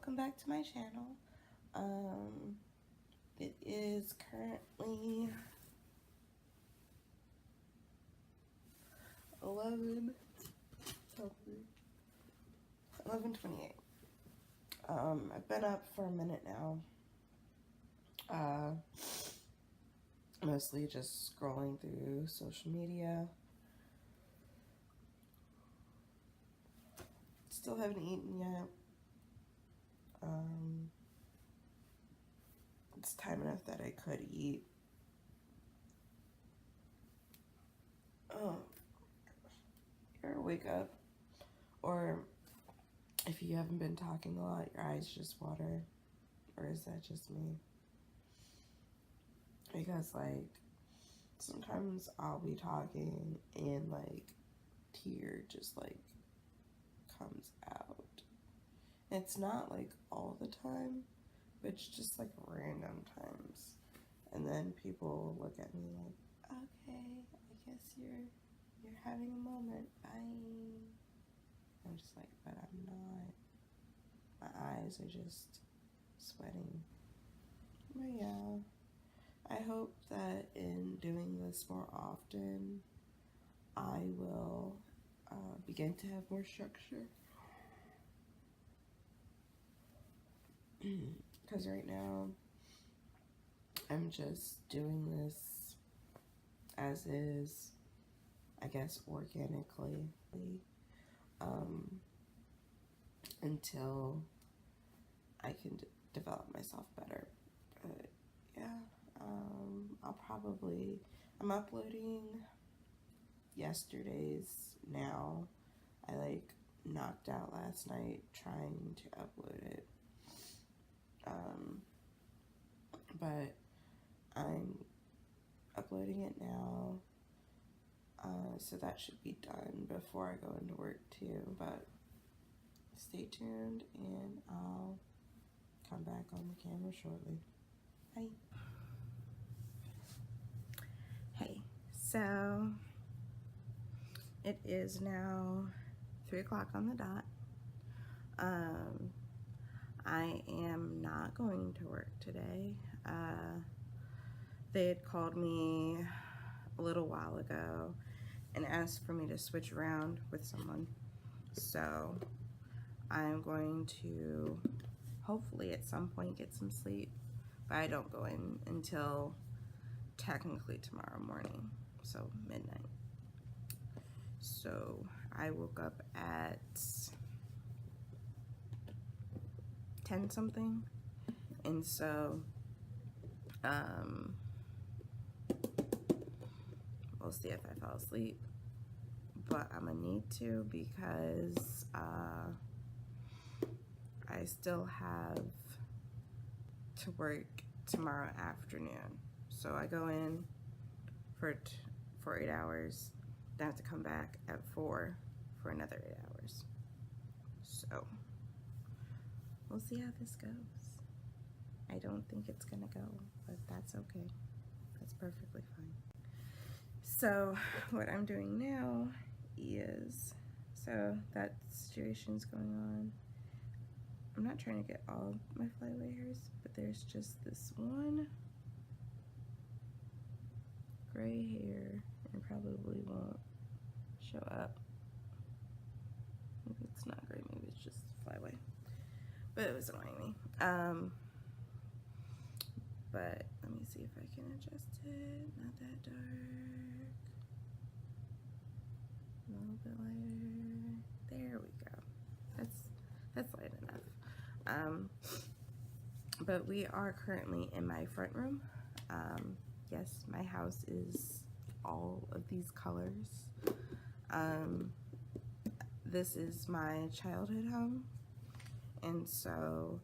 welcome back to my channel. It is currently 11:28. I've been up for a minute now. Mostly just scrolling through social media. Still haven't eaten yet. It's time enough that I could eat. Oh, or wake up. Or if you haven't been talking a lot, your eyes just water. Or is that just me? Because like sometimes I'll be talking and like tear just like comes out. It's not like all the time, but it's just like random times. And then people look at me like, okay, I guess you're having a moment. Bye. I'm just like, but I'm not. My eyes are just sweating. But yeah, I hope that in doing this more often, I will begin to have more structure. Because right now, I'm just doing this as is, I guess, organically, until I can develop myself better. But yeah, I'm uploading yesterday's now. I like knocked out last night trying to upload it. But I'm uploading it now, so that should be done before I go into work too. But stay tuned and I'll come back on the camera shortly. Bye. Hey, so it is now 3 o'clock on the dot. I am not going to work today. They had called me a little while ago and asked for me to switch around with someone. So I'm going to hopefully at some point get some sleep, but I don't go in until technically tomorrow morning, so midnight. So I woke up at 10 something, and so we'll see if I fall asleep, but I'm gonna need to because I still have to work tomorrow afternoon. So I go in for 8 hours, then I have to come back at 4 for another 8 hours. So we'll see how this goes. I don't think it's gonna go, but that's okay. That's perfectly fine. So what I'm doing now is, so that situation's going on. I'm not trying to get all my flyaway hairs, but there's just this one gray hair, and probably won't show up. Maybe it's not gray, maybe it's just flyaway. But it was annoying me. But let me see if I can adjust it. Not that dark. A little bit lighter. There we go. That's light enough. But we are currently in my front room. Yes, my house is all of these colors. This is my childhood home, and so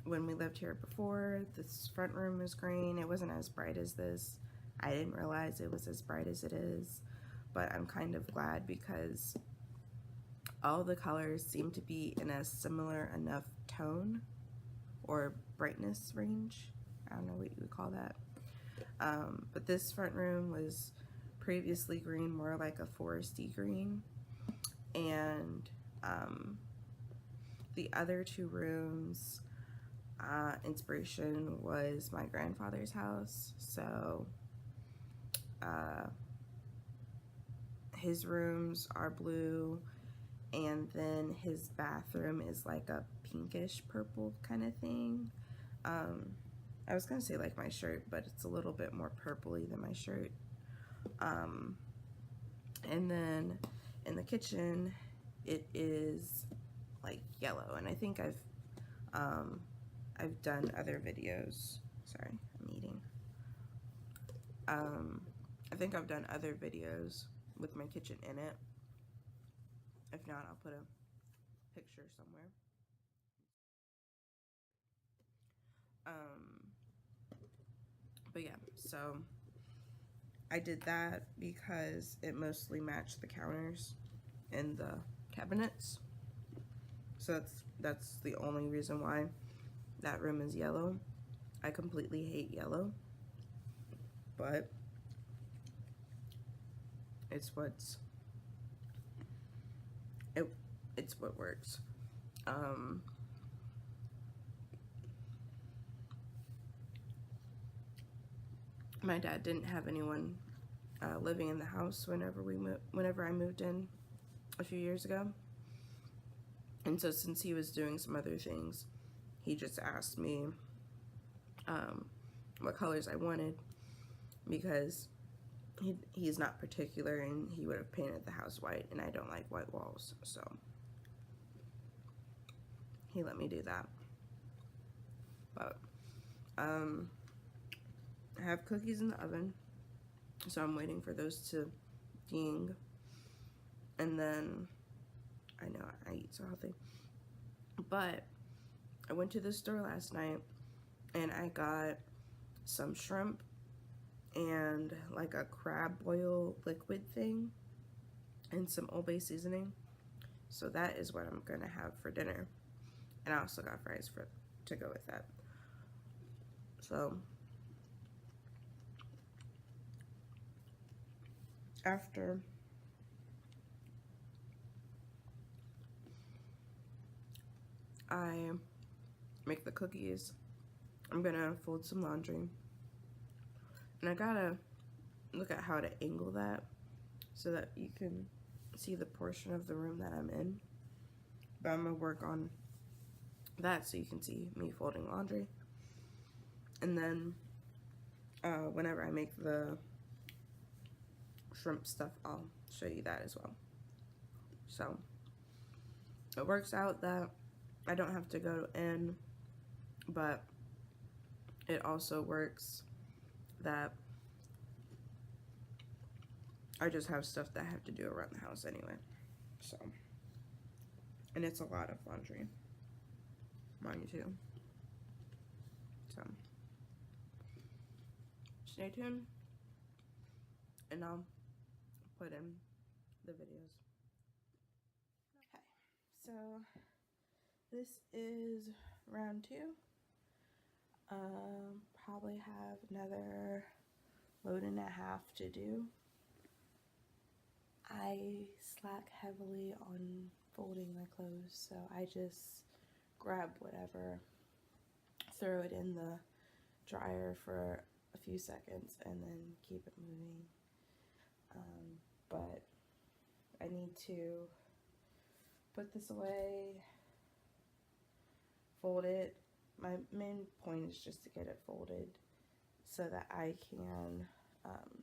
when we lived here before, this front room was green. It wasn't as bright as this. I didn't realize it was as bright as it is, but I'm kind of glad because all the colors seem to be in a similar enough tone or brightness range. I don't know what you would call that. But this front room was previously green, more like a foresty green, and the other 2 rooms, inspiration was my grandfather's house. So his rooms are blue, and then his bathroom is like a pinkish purple kind of thing. I was gonna say like my shirt, but it's a little bit more purpley than my shirt. And then in the kitchen, it is like yellow, and I think I've done other videos. Sorry, I'm eating. I think I've done other videos with my kitchen in it. If not, I'll put a picture somewhere. But yeah, so I did that because it mostly matched the counters and the cabinets. So that's the only reason why that room is yellow. I completely hate yellow, but it's what works. My dad didn't have anyone living in the house whenever I moved in a few years ago, and so since he was doing some other things, he just asked me what colors I wanted, because he's not particular, and he would have painted the house white, and I don't like white walls, so he let me do that. But I have cookies in the oven, so I'm waiting for those to ding. And then, I know I eat so healthy, but I went to the store last night and I got some shrimp and like a crab boil liquid thing and some Old Bay seasoning. So that is what I'm gonna have for dinner. And I also got fries to go with that. So after I make the cookies, I'm gonna fold some laundry. And I gotta look at how to angle that so that you can see the portion of the room that I'm in. But I'm gonna work on that so you can see me folding laundry. And then whenever I make the shrimp stuff, I'll show you that as well. So it works out that I don't have to go in, but it also works that I just have stuff that I have to do around the house anyway. So, and it's a lot of laundry, mind you too. So stay tuned, and I'll put in the videos. Okay, so this is round 2. Probably have another load and a half to do. I slack heavily on folding my clothes, so I just grab whatever, throw it in the dryer for a few seconds, and then keep it moving. But I need to put this away, fold it. My main point is just to get it folded so that I can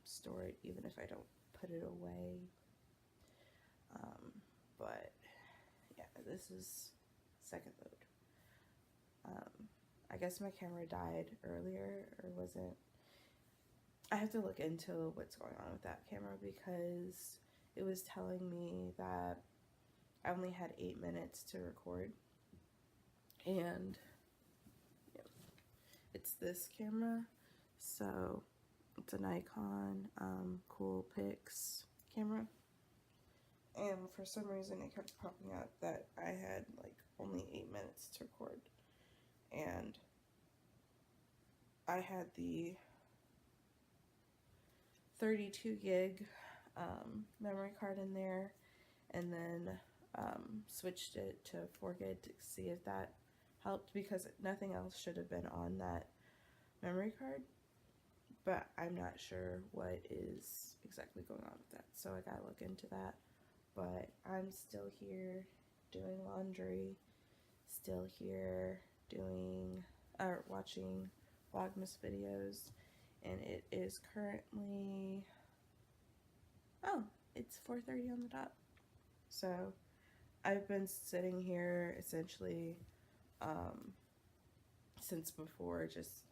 store it even if I don't put it away. But yeah, this is second load. I guess my camera died earlier, or wasn't. I have to look into what's going on with that camera, because it was telling me that I only had 8 minutes to record, and yeah, it's this camera. So it's a Nikon Coolpix camera, and for some reason it kept popping up that I had like only 8 minutes to record, and I had the 32 gig memory card in there, and then switched it to 4K to see if that helped, because nothing else should have been on that memory card. But I'm not sure what is exactly going on with that, so I gotta look into that. But I'm still here doing laundry, still here doing watching Vlogmas videos, and it is currently, oh, it's 4:30 on the dot. So I've been sitting here essentially since before, just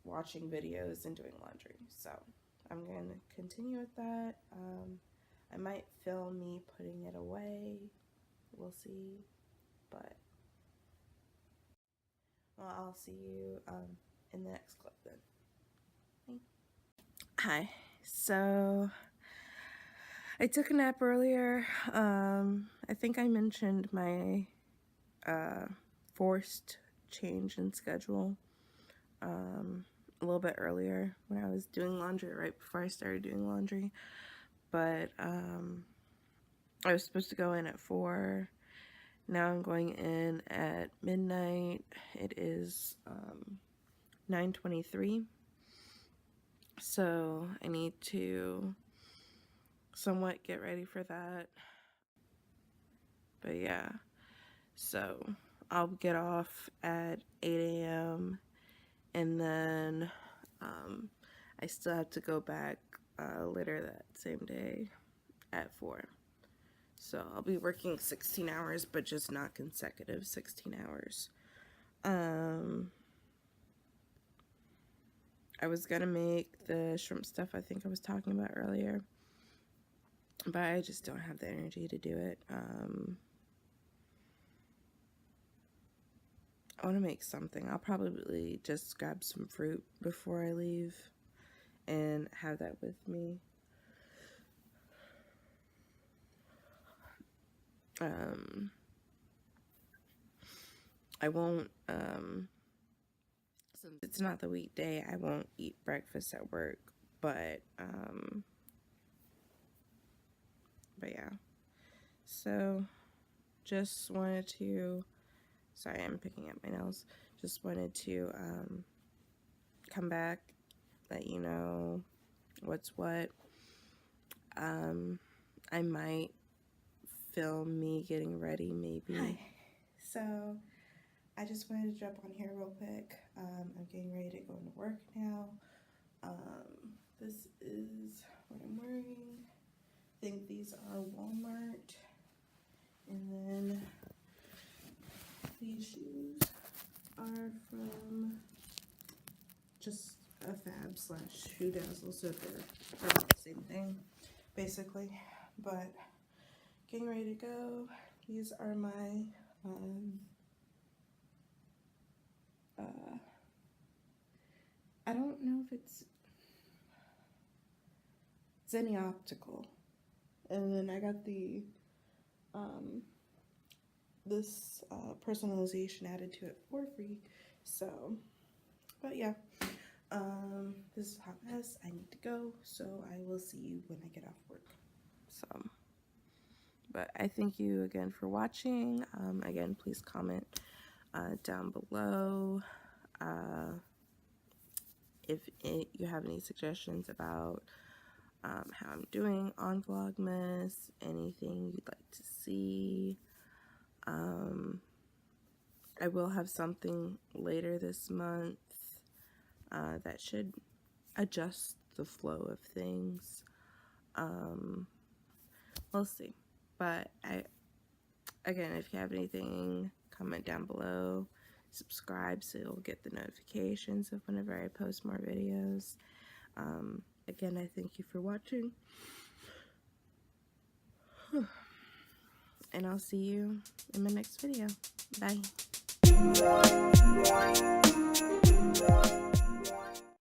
watching videos and doing laundry. So I'm going to continue with that. I might film me putting it away. We'll see. But, well, I'll see you in the next clip then. Bye. Hi. So I took a nap earlier. I think I mentioned my forced change in schedule a little bit earlier when I was doing laundry, right before I started doing laundry. But I was supposed to go in at 4. Now I'm going in at midnight. It is 9:23. So I need to somewhat get ready for that. But yeah, so I'll get off at 8 a.m. and then I still have to go back later that same day at 4. So I'll be working 16 hours, but just not consecutive 16 hours. I was gonna make the shrimp stuff I think I was talking about earlier, but I just don't have the energy to do it. I want to make something. I'll probably just grab some fruit before I leave and have that with me. I won't, since it's not the weekday, I won't eat breakfast at work, but yeah. So, just wanted to, sorry, I'm picking up my nails. Just wanted to come back, let you know what's what. I might film me getting ready, maybe. Hi. So I just wanted to jump on here real quick. I'm getting ready to go into work now. This is what I'm wearing. I think these are Walmart. And then these shoes are from just a fab / shoe dazzle, so they're about the same thing, basically. But getting ready to go. These are my I don't know if it's Zenny Optical, and then I got the this personalization added to it for free. So, but yeah, this is a hot mess. I need to go, so I will see you when I get off work. So, but I thank you again for watching. Again, please comment down below if you have any suggestions about how I'm doing on Vlogmas, anything you'd like to see. I will have something later this month that should adjust the flow of things. We'll see. But again, if you have anything, comment down below. Subscribe so you'll get the notifications of whenever I post more videos. Again, I thank you for watching. And I'll see you in my next video. Bye.